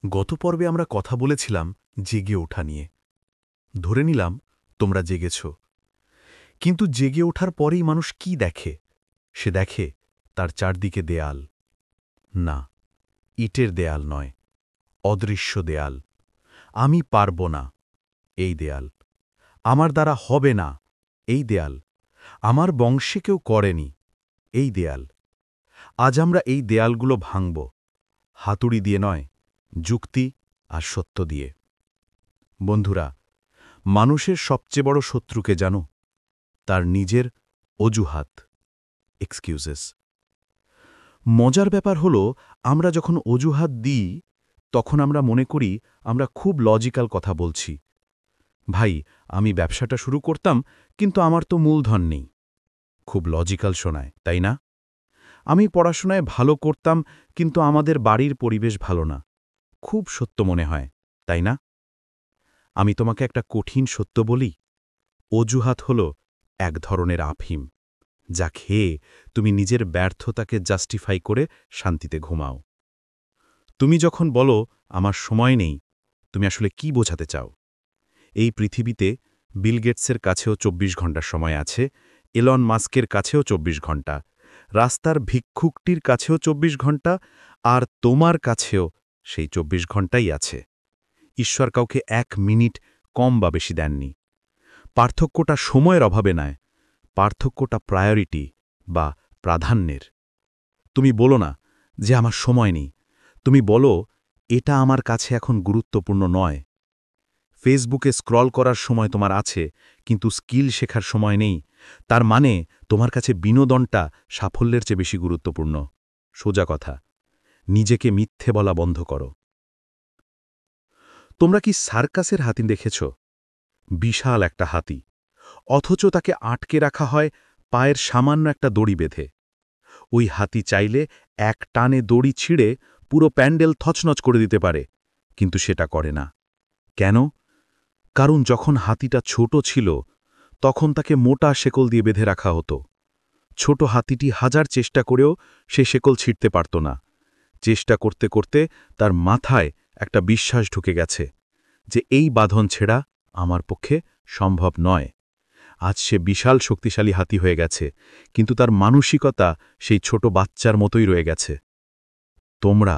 গত পর্বে আমরা কথা বলেছিলাম জেগে ওঠা নিয়ে। ধরে নিলাম তোমরা জেগেছ। কিন্তু জেগে ওঠার পরেই মানুষ কি দেখে? সে দেখে তার চারদিকে দেয়াল। না, ইটের দেয়াল নয়, অদৃশ্য দেয়াল। আমি পারব না, এই দেয়াল। আমার দ্বারা হবে না, এই দেয়াল। আমার বংশে কেউ করেনি, এই দেয়াল। আজ আমরা এই দেয়ালগুলো ভাঙব, হাতুড়ি দিয়ে নয়, যুক্তি আর সত্য দিয়ে। বন্ধুরা, মানুষের সবচেয়ে বড় শত্রুকে জানো? তার নিজের অজুহাত, এক্সকিউজেস। মজার ব্যাপার হলো, আমরা যখন অজুহাত দিই তখন আমরা মনে করি আমরা খুব লজিক্যাল কথা বলছি। ভাই, আমি ব্যবসাটা শুরু করতাম, কিন্তু আমার তো মূলধন নেই। খুব লজিক্যাল শোনায়, তাই না? আমি পড়াশোনায় ভালো করতাম, কিন্তু আমাদের বাড়ির পরিবেশ ভালো না। খুব সত্য মনে হয়, তাই না? আমি তোমাকে একটা কঠিন সত্য বলি, অজুহাত হল এক ধরনের আফিম, যা খেয়ে তুমি নিজের ব্যর্থতাকে জাস্টিফাই করে শান্তিতে ঘুমাও। তুমি যখন বলো আমার সময় নেই, তুমি আসলে কি বোঝাতে চাও? এই পৃথিবীতে বিল গেটসের কাছেও ২৪ ঘণ্টার সময় আছে, এলন মাস্কের কাছেও ২৪ ঘণ্টা, রাস্তার ভিক্ষুকটির কাছেও ২৪ ঘণ্টা, আর তোমার কাছেও সেই ২৪ ঘণ্টাই আছে। ঈশ্বর কাউকে ১ মিনিট কম বা বেশি দেননি। পার্থক্যটা সময়ের অভাবে নয়, পার্থক্যটা প্রায়োরিটি বা প্রাধান্যের। তুমি বলো না যে আমার সময় নেই, তুমি বলো এটা আমার কাছে এখন গুরুত্বপূর্ণ নয়। ফেসবুকে স্ক্রল করার সময় তোমার আছে, কিন্তু স্কিল শেখার সময় নেই। তার মানে তোমার কাছে বিনোদনটা সাফল্যের চেয়ে বেশি গুরুত্বপূর্ণ। সোজা কথা, নিজেকে মিথ্যে বলা বন্ধ করো। তোমরা কি সার্কাসের হাতি দেখেছ? বিশাল একটা হাতি, অথচ তাকে আটকে রাখা হয় পায়ের সামান্য একটা দড়ি বেঁধে। ওই হাতি চাইলে এক টানে দড়ি ছিঁড়ে পুরো প্যান্ডেল থচনচ করে দিতে পারে, কিন্তু সেটা করে না। কেন? কারণ যখন হাতিটা ছোট ছিল তখন তাকে মোটা শেকল দিয়ে বেঁধে রাখা হতো। ছোট হাতিটি হাজার চেষ্টা করেও সে শেকল ছিঁড়তে পারত না। চেষ্টা করতে করতে তার মাথায় একটা বিশ্বাস ঢুকে গেছে যে এই বাঁধন ছেঁড়া আমার পক্ষে সম্ভব নয়। আজ সে বিশাল শক্তিশালী হাতি হয়ে গেছে, কিন্তু তার মানসিকতা সেই ছোট বাচ্চার মতোই রয়ে গেছে। তোমরা,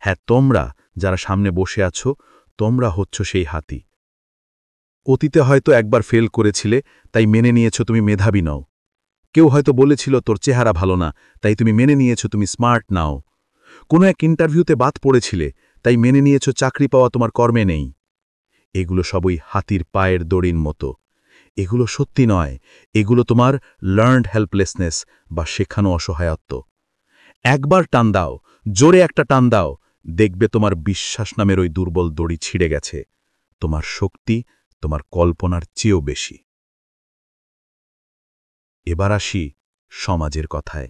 হ্যাঁ তোমরা যারা সামনে বসে আছো, তোমরা হচ্ছ সেই হাতি। অতীতে হয়তো একবার ফেল করেছিলে, তাই মেনে নিয়েছ তুমি মেধাবী নও। কেউ হয়তো বলেছিল তোর চেহারা ভালো না, তাই তুমি মেনে নিয়েছ তুমি স্মার্ট নাও। কোনো এক ইন্টারভিউতে বাদ পড়েছিলে, তাই মেনে নিয়েছ চাকরি পাওয়া তোমার কর্মে নেই। এগুলো সবই হাতির পায়ের দড়ির মতো। এগুলো সত্যি নয়, এগুলো তোমার লার্নড হেল্পলেসনেস বা শেখানো অসহায়ত্ব। একবার টান দাও, জোরে একটা টান দাও, দেখবে তোমার বিশ্বাস নামের ওই দুর্বল দড়ি ছিঁড়ে গেছে। তোমার শক্তি তোমার কল্পনার চেয়েও বেশি। এবার আসি সমাজের কথায়।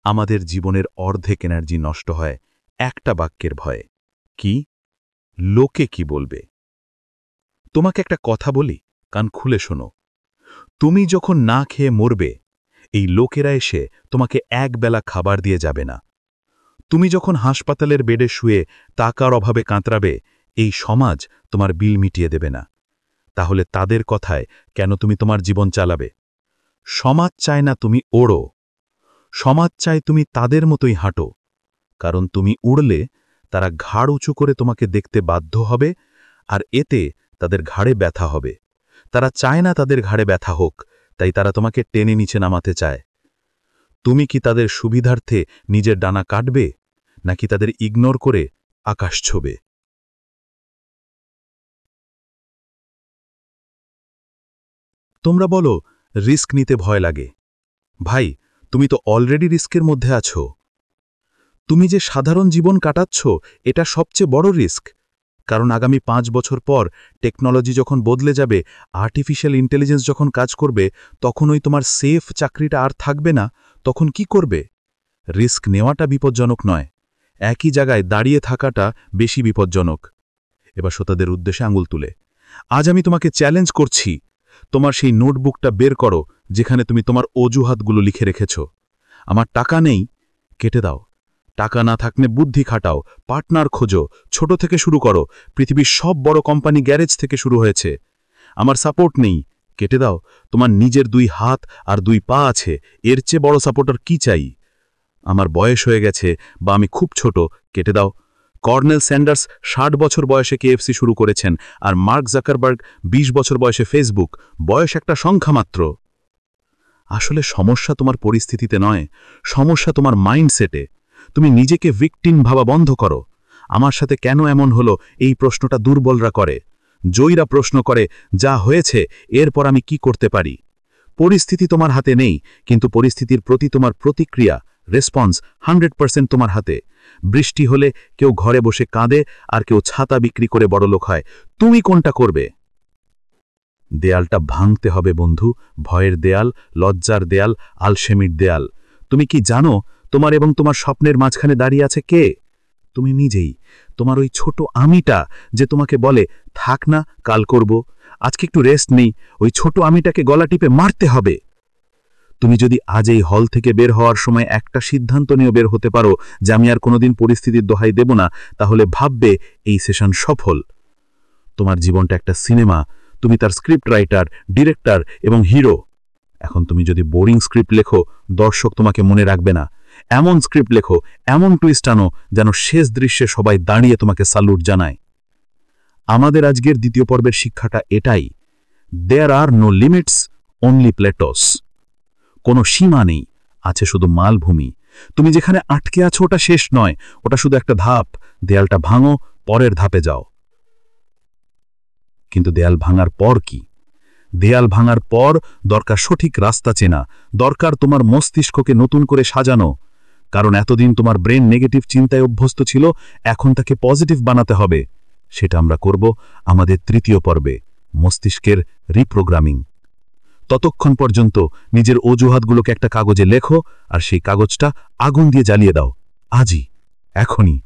আমাদের জীবনের অর্ধেক এনার্জি নষ্ট হয় একটা বাক্যের ভয়ে। কি? লোকে কি বলবে? তোমাকে একটা কথা বলি, কান খুলে শোনো। তুমি যখন না খেয়ে মরবে, এই লোকেরা এসে তোমাকে একবেলা খাবার দিয়ে যাবে না। তুমি যখন হাসপাতালের বেডে শুয়ে টাকার অভাবে কাঁতরাবে, এই সমাজ তোমার বিল মিটিয়ে দেবে না। তাহলে তাদের কথায় কেন তুমি তোমার জীবন চালাবে? সমাজ চায় না তুমি ওড়ো, সমাজ চায় তুমি তাদের মতোই হাঁটো। কারণ তুমি উড়লে তারা ঘাড় উঁচু করে তোমাকে দেখতে বাধ্য হবে, আর এতে তাদের ঘাড়ে ব্যথা হবে। তারা চায় না তাদের ঘাড়ে ব্যথা হোক, তাই তারা তোমাকে টেনে নিচে নামাতে চায়। তুমি কি তাদের সুবিধার্থে নিজের ডানা কাটবে, নাকি তাদের ইগনোর করে আকাশ ছোবে? তোমরা বলো রিস্ক নিতে ভয় লাগে। ভাই, তুমি তো অলরেডি রিস্কের মধ্যে আছো। তুমি যে সাধারণ জীবন কাটাচ্ছ, এটা সবচেয়ে বড় রিস্ক। কারণ আগামী ৫ বছর পর টেকনোলজি যখন বদলে যাবে, আর্টিফিশিয়াল ইন্টেলিজেন্স যখন কাজ করবে, তখন ওই তোমার সেফ চাকরিটা আর থাকবে না। তখন কি করবে? রিস্ক নেওয়াটা বিপজ্জনক নয়, একই জায়গায় দাঁড়িয়ে থাকাটা বেশি বিপজ্জনক। এবার শ্রোতাদের উদ্দেশ্যে আঙুল তুলে আজ আমি তোমাকে চ্যালেঞ্জ করছি, তোমার সেই নোটবুকটা বের করো যেখানে তুমি তোমার অজুহাতগুলো লিখে রেখেছ। আমার টাকা নেই, কেটে দাও। টাকা না থাকলে বুদ্ধি খাটাও, পার্টনার খোঁজো, ছোট থেকে শুরু করো। পৃথিবীর সব বড় কোম্পানি গ্যারেজ থেকে শুরু হয়েছে। আমার সাপোর্ট নেই, কেটে দাও। তোমার নিজের 2 হাত আর 2 পা আছে, এর চেয়ে বড় সাপোর্টার কি চাই? আমার বয়স হয়ে গেছে বা আমি খুব ছোট, কেটে দাও। কর্নেল স্যান্ডার্স 60 বছর বয়সে কেএফসি শুরু করেছেন, আর মার্ক জাকারবার্গ 20 বছর বয়সে ফেসবুক। বয়স একটা সংখ্যা মাত্র। আসলে সমস্যা তোমার পরিস্থিতিতে নয়, সমস্যা তোমার মাইন্ডসেটে। তুমি নিজেকে ভিকটিম ভাবা বন্ধ করো। আমার সাথে কেন এমন হলো, এই প্রশ্নটা দুর্বলরা করে। জয়ীরা প্রশ্ন করে, যা হয়েছে এরপর আমি কি করতে পারি? পরিস্থিতি তোমার হাতে নেই, কিন্তু পরিস্থিতির প্রতি তোমার প্রতিক্রিয়া, রেসপন্স 100% তোমার হাতে। বৃষ্টি হলে কেউ ঘরে বসে কাঁদে, আর কেউ ছাতা বিক্রি করে বড়লোক হয়। তুমি কোনটা করবে? দেয়ালটা ভাঙতে হবে বন্ধু, ভয়ের দেয়াল, লজ্জার দেয়াল, আলসেমির দেয়াল। তুমি কি জানো তোমার এবং তোমার স্বপ্নের মাঝখানে দাঁড়িয়ে আছে কে? তুমি নিজেই। তোমার ওই ছোট আমিটা যে তোমাকে বলে, থাক না, কাল করব, আজকে একটু রেস্ট নেই। ওই ছোট আমিটাকে গলা টিপে মারতে হবে। তুমি যদি আজ এই হল থেকে বের হওয়ার সময় একটা সিদ্ধান্ত নিয়ে বের হতে পারো যে আমি আর কোনোদিন পরিস্থিতির দোহাই দেব না, তাহলে ভাববে এই সেশন সফল। তোমার জীবনটা একটা সিনেমা, তুমি তার স্ক্রিপ্ট রাইটার, ডিরেক্টর এবং হিরো। এখন তুমি যদি বোরিং স্ক্রিপ্ট লেখো, দর্শক তোমাকে মনে রাখবে না। এমন স্ক্রিপ্ট লেখো, এমন টুইস্ট আনো, যেন শেষ দৃশ্যে সবাই দাঁড়িয়ে তোমাকে স্যালুট জানায়। আমাদের আজকের দ্বিতীয় পর্বের শিক্ষাটা এটাই: দেয়ার আর নো লিমিটস, অনলি প্লেটস। কোনো সীমা নেই, আছে শুধু মালভূমি। তুমি যেখানে আটকে আছো ওটা শেষ নয়, ওটা শুধু একটা ধাপ। দেয়ালটা ভাঙো, পরের ধাপে যাও। কিন্তু দেয়াল ভাঙার পর কি? দেয়াল ভাঙার পর দরকার সঠিক রাস্তা চেনা, দরকার তোমার মস্তিষ্ককে নতুন করে সাজানো। কারণ এতদিন তোমার ব্রেন নেগেটিভ চিন্তায় অভ্যস্ত ছিল, এখন তাকে পজিটিভ বানাতে হবে। সেটা আমরা করব আমাদের তৃতীয় পর্বে, মস্তিষ্কের রিপ্রোগ্রামিং। ততক্ষণ পর্যন্ত নিজের অজুহাতগুলোকে একটা কাগজে লেখো, আর সেই কাগজটা আগুন দিয়ে জ্বালিয়ে দাও। আজই, এখনই।